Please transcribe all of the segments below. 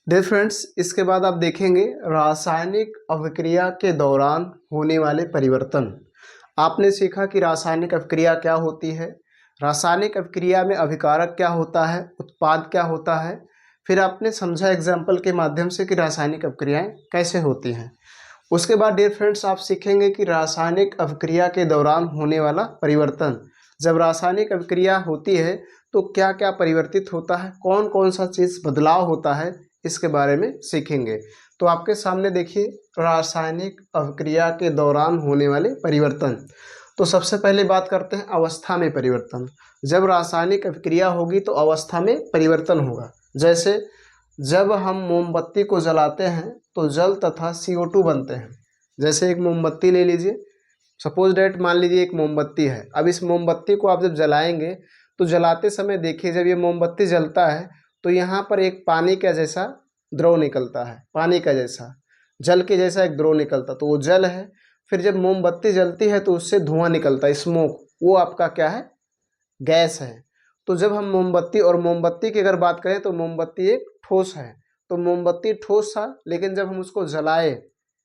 Dear friends, इसके बाद आप देखेंगे रासायनिक अभिक्रिया के दौरान होने वाले परिवर्तन। आपने सीखा कि रासायनिक अभिक्रिया क्या होती है, रासायनिक अभिक्रिया में अभिकारक क्या होता है, उत्पाद क्या होता है। फिर आपने समझा एग्जाम्पल के माध्यम से कि रासायनिक अभिक्रियाएं कैसे होती हैं। उसके बाद डियर फ्रेंड्स आप सीखेंगे कि रासायनिक अभिक्रिया के दौरान होने वाला परिवर्तन। जब रासायनिक अभिक्रिया होती है तो क्या क्या परिवर्तित होता है, कौन कौन सा चीज़ बदलाव होता है, इसके बारे में सीखेंगे। तो आपके सामने देखिए रासायनिक अभिक्रिया के दौरान होने वाले परिवर्तन। तो सबसे पहले बात करते हैं अवस्था में परिवर्तन। जब रासायनिक अभिक्रिया होगी तो अवस्था में परिवर्तन होगा। जैसे जब हम मोमबत्ती को जलाते हैं तो जल तथा CO2 बनते हैं। जैसे एक मोमबत्ती ले लीजिए, सपोज डेट मान लीजिए एक मोमबत्ती है। अब इस मोमबत्ती को आप जब जलाएंगे तो जलाते समय देखिए जब ये मोमबत्ती जलता है तो यहाँ पर एक पानी का जैसा द्रव निकलता है, पानी का जैसा जल के जैसा एक द्रव निकलता, तो वो जल है। फिर जब मोमबत्ती जलती है तो उससे धुआं निकलता है, स्मोक, वो आपका क्या है, गैस है। तो जब हम मोमबत्ती और मोमबत्ती की अगर बात करें तो मोमबत्ती एक ठोस है, तो मोमबत्ती ठोस था, लेकिन जब हम उसको जलाए,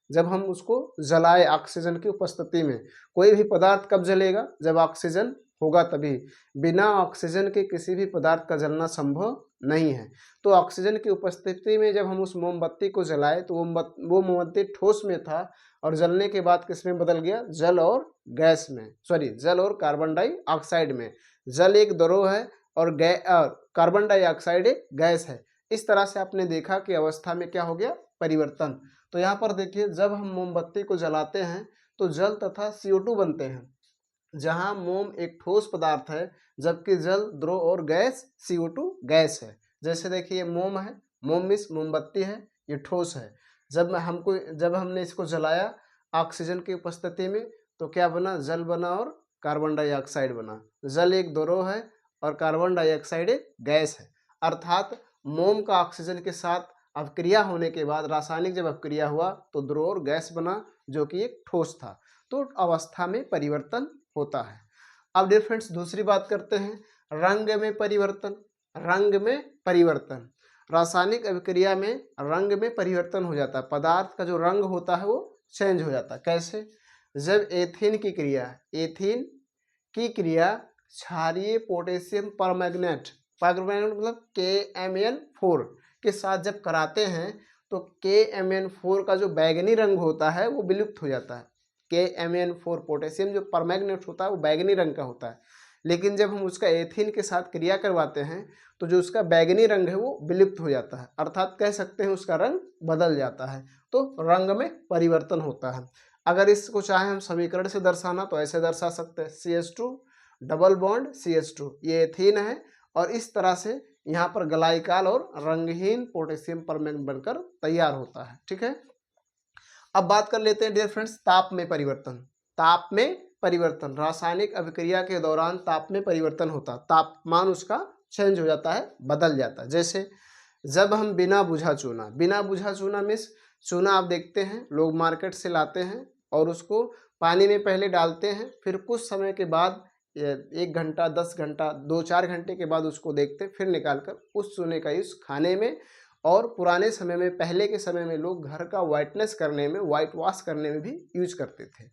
जब हम उसको जलाए ऑक्सीजन की उपस्थिति में, कोई भी पदार्थ कब जलेगा, जब ऑक्सीजन होगा तभी। बिना ऑक्सीजन के किसी भी पदार्थ का जलना संभव नहीं है। तो ऑक्सीजन की उपस्थिति में जब हम उस मोमबत्ती को जलाए तो वो मोमबत्ती ठोस में था और जलने के बाद किस में बदल गया, जल और गैस में, सॉरी जल और कार्बन डाइऑक्साइड में। जल एक द्रव है और कार्बन डाइऑक्साइड एक गैस है। इस तरह से आपने देखा कि अवस्था में क्या हो गया, परिवर्तन। तो यहाँ पर देखिए जब हम मोमबत्ती को जलाते हैं तो जल तथा CO2 बनते हैं, जहाँ मोम एक ठोस पदार्थ है जबकि जल द्रव और गैस CO2 गैस है। जैसे देखिए मोम है, मोम मीन्स मोमबत्ती है, ये ठोस है। जब हमने इसको जलाया ऑक्सीजन की उपस्थिति में तो क्या बना, जल बना और कार्बन डाइऑक्साइड बना। जल एक द्रव है और कार्बन डाइऑक्साइड एक गैस है। अर्थात मोम का ऑक्सीजन के साथ अभिक्रिया होने के बाद, रासायनिक जब अभिक्रिया हुआ तो द्रव और गैस बना जो कि एक ठोस था। तो अवस्था में परिवर्तन होता है। अब डियर फ्रेंड्स दूसरी बात करते हैं रंग में परिवर्तन। रंग में परिवर्तन, रासायनिक अभिक्रिया में रंग में परिवर्तन हो जाता है, पदार्थ का जो रंग होता है वो चेंज हो जाता है। कैसे, जब एथीन की क्रिया क्षारीय पोटेशियम परमैंगनेट, परमैंगनेट मतलब KMN4 के साथ जब कराते हैं तो KMN4 का जो बैगनी रंग होता है वो विलुप्त हो जाता है। KMN4 पोटेशियम जो परमैंगनेट होता है वो बैगनी रंग का होता है, लेकिन जब हम उसका एथीन के साथ क्रिया करवाते हैं तो जो उसका बैगनी रंग है वो विलुप्त हो जाता है, अर्थात कह सकते हैं उसका रंग बदल जाता है। तो रंग में परिवर्तन होता है। अगर इसको चाहे हम समीकरण से दर्शाना तो ऐसे दर्शा सकते हैं, CH2 डबल बॉन्ड CH2, ये एथीन है और इस तरह से यहाँ पर ग्लाइकाल और रंगहीन पोटेशियम परमैंगनेट बनकर तैयार होता है। ठीक है, अब बात कर लेते हैं डियर फ्रेंड्स ताप में परिवर्तन। ताप में परिवर्तन, रासायनिक अभिक्रिया के दौरान ताप में परिवर्तन होता है, तापमान उसका चेंज हो जाता है, बदल जाता है। जैसे जब हम बिना बुझा चूना मीन्स चूना आप देखते हैं लोग मार्केट से लाते हैं और उसको पानी में पहले डालते हैं, फिर कुछ समय के बाद 1 घंटा 10 घंटा 2-4 घंटे के बाद उसको देखते हैं, फिर निकालकर उस चूने का यूज़ खाने में और पुराने समय में, पहले के समय में लोग घर का वाइटनेस करने में, वाइट वॉश करने में भी यूज करते थे।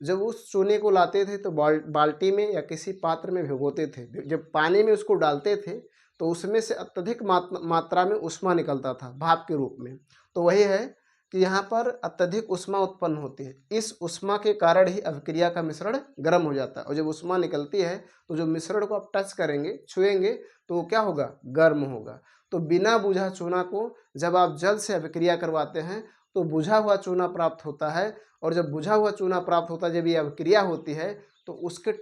जब उस चूने को लाते थे तो बाल्टी में या किसी पात्र में भिगोते थे, जब पानी में उसको डालते थे तो उसमें से अत्यधिक मात्रा में ऊष्मा निकलता था भाप के रूप में। तो वही है कि यहाँ पर अत्यधिक ऊष्मा उत्पन्न होती है, इस ऊष्मा के कारण ही अभिक्रिया का मिश्रण गर्म हो जाता है और जब ऊष्मा निकलती है तो जो मिश्रण को आप टच करेंगे, छुएंगे तो वो क्या होगा, गर्म होगा। तो बिना बुझा चूना को जब आप जल से अभिक्रिया करवाते हैं तो बुझा हुआ चूना प्राप्त होता है, और जब बुझा हुआ चूना प्राप्त होता है, जब ये अभिक्रिया होती है तो उसके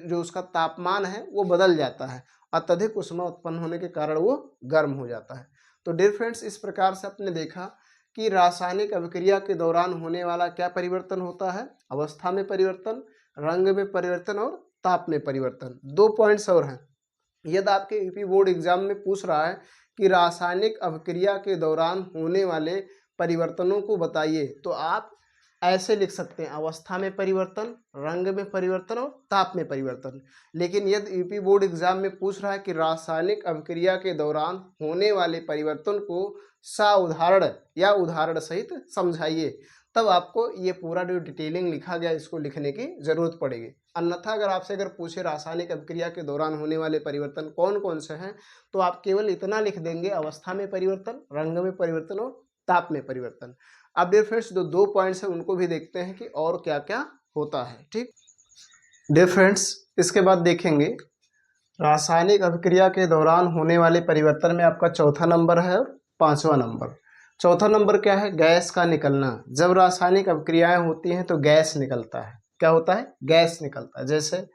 जो उसका तापमान है वो बदल जाता है, अत्यधिक ऊष्मा उत्पन्न होने के कारण वो गर्म हो जाता है। तो डियर फ्रेंड्स इस प्रकार से आपने देखा कि रासायनिक अभिक्रिया के दौरान होने वाला क्या परिवर्तन होता है, अवस्था में परिवर्तन, रंग में परिवर्तन और ताप में परिवर्तन। 2 पॉइंट्स और हैं, यदि आपके यूपी बोर्ड एग्जाम में पूछ रहा है कि रासायनिक अभिक्रिया के दौरान होने वाले परिवर्तनों को बताइए, तो आप ऐसे लिख सकते हैं, अवस्था में परिवर्तन, रंग में परिवर्तन और ताप में परिवर्तन। लेकिन यदि यूपी बोर्ड एग्जाम में पूछ रहा है कि रासायनिक अभिक्रिया के दौरान होने वाले परिवर्तन को साउदाहरण या उदाहरण सहित समझाइए, तब आपको ये पूरा जो डिटेलिंग लिखा गया इसको लिखने की जरूरत पड़ेगी। अन्यथा अगर आपसे पूछे रासायनिक अभिक्रिया के दौरान होने वाले परिवर्तन कौन कौन से हैं, तो आप केवल इतना लिख देंगे, अवस्था में परिवर्तन, रंग में परिवर्तन और ताप में परिवर्तन। अब डियर फ्रेंड्स जो 2 पॉइंट्स हैं उनको भी देखते हैं कि और क्या क्या होता है। ठीक डियर फ्रेंड्स, इसके बाद देखेंगे रासायनिक अभिक्रिया के दौरान होने वाले परिवर्तन में आपका चौथा नंबर है और 5वां नंबर। चौथा नंबर क्या है? गैस का निकलना। जब रासायनिक अभिक्रियाएं होती हैं तो गैस निकलता है। क्या होता है? गैस निकलता है। जैसे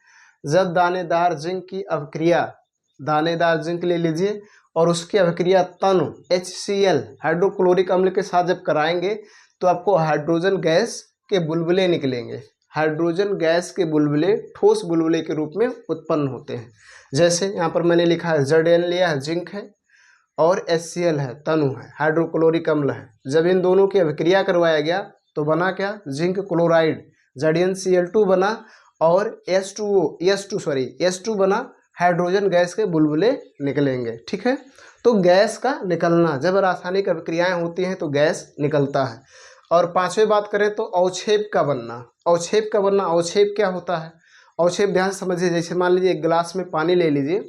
जब दानेदार जिंक की अभिक्रिया, दानेदार जिंक ले लीजिए और उसकी अभिक्रिया तनु HCl हाइड्रोक्लोरिक अम्ल के साथ जब कराएंगे तो आपको हाइड्रोजन गैस के बुलबुले निकलेंगे। हाइड्रोजन गैस के बुलबुले ठोस बुलबुले के रूप में उत्पन्न होते हैं। जैसे यहाँ पर मैंने लिखा है Zn लिया है, जिंक है, और HCl है, तनु है, हाइड्रोक्लोरिक अम्ल है। जब इन दोनों की अभिक्रिया करवाया गया तो बना क्या? जिंक क्लोराइड ZnCl2 बना और H2 बना, हाइड्रोजन गैस के बुलबुले निकलेंगे। ठीक है, तो गैस का निकलना, जब रासायनिक अभिक्रियाएं होती हैं तो गैस निकलता है। और 5वें बात करें तो अवक्षेप का बनना। अवक्षेप का बनना, अवक्षेप क्या होता है? अवक्षेप ध्यान से समझिए। जैसे मान लीजिए एक गिलास में पानी ले लीजिए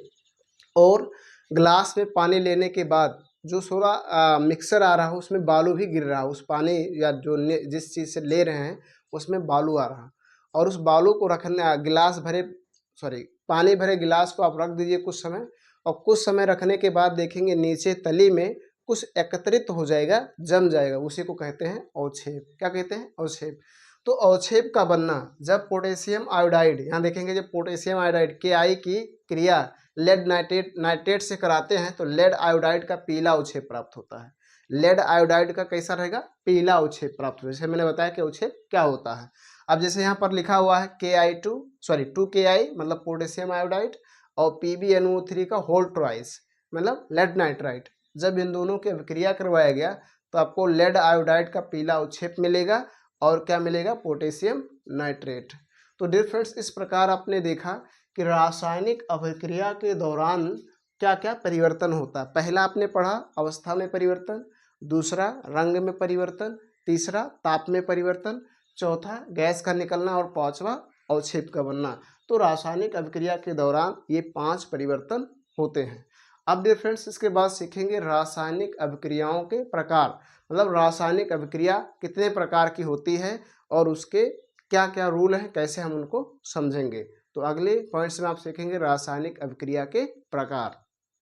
और गिलास में पानी लेने के बाद जो थोड़ा मिक्सर आ रहा है उसमें बालू भी गिर रहा है, उस पानी या जो जिस चीज़ से ले रहे हैं उसमें बालू आ रहा है, और उस बालू को रखने पानी भरे गिलास को आप रख दीजिए कुछ समय, और कुछ समय रखने के बाद देखेंगे नीचे तली में कुछ एकत्रित हो जाएगा, जम जाएगा, उसी को कहते हैं अवक्षेप। क्या कहते हैं? अवक्षेप। तो अवक्षेप का बनना, जब पोटेशियम आयोडाइड, यहाँ देखेंगे जब पोटेशियम आयोडाइड Ki की क्रिया लेड नाइट्रेट से कराते हैं तो लेड आयोडाइड का पीला अवक्षेप प्राप्त होता है। लेड आयोडाइड का कैसा रहेगा? पीला अवक्षेप प्राप्त होता है। जैसे मैंने बताया कि अवक्षेप क्या होता है। अब जैसे यहाँ पर लिखा हुआ है 2Ki मतलब पोटेशियम आयोडाइड और PbNO3 का होल ट्वाइस मतलब लेड नाइट्राइड। जब इन दोनों की अभिक्रिया करवाया गया तो आपको लेड आयोडाइड का पीला अवक्षेप मिलेगा और क्या मिलेगा? Potassium nitrate. तो डियर फ्रेंड्स, इस प्रकार आपने देखा कि रासायनिक अभिक्रिया के दौरान क्या क्या परिवर्तन होता है। पहला आपने पढ़ा अवस्था में परिवर्तन, दूसरा रंग में परिवर्तन, तीसरा ताप में परिवर्तन, चौथा गैस का निकलना और 5वां अवक्षेप का बनना। तो रासायनिक अभिक्रिया के दौरान ये 5 परिवर्तन होते हैं। अब डियर फ्रेंड्स, इसके बाद सीखेंगे रासायनिक अभिक्रियाओं के प्रकार, मतलब रासायनिक अभिक्रिया कितने प्रकार की होती है और उसके क्या क्या रूल हैं, कैसे हम उनको समझेंगे। तो अगले पॉइंट्स में आप सीखेंगे रासायनिक अभिक्रिया के प्रकार।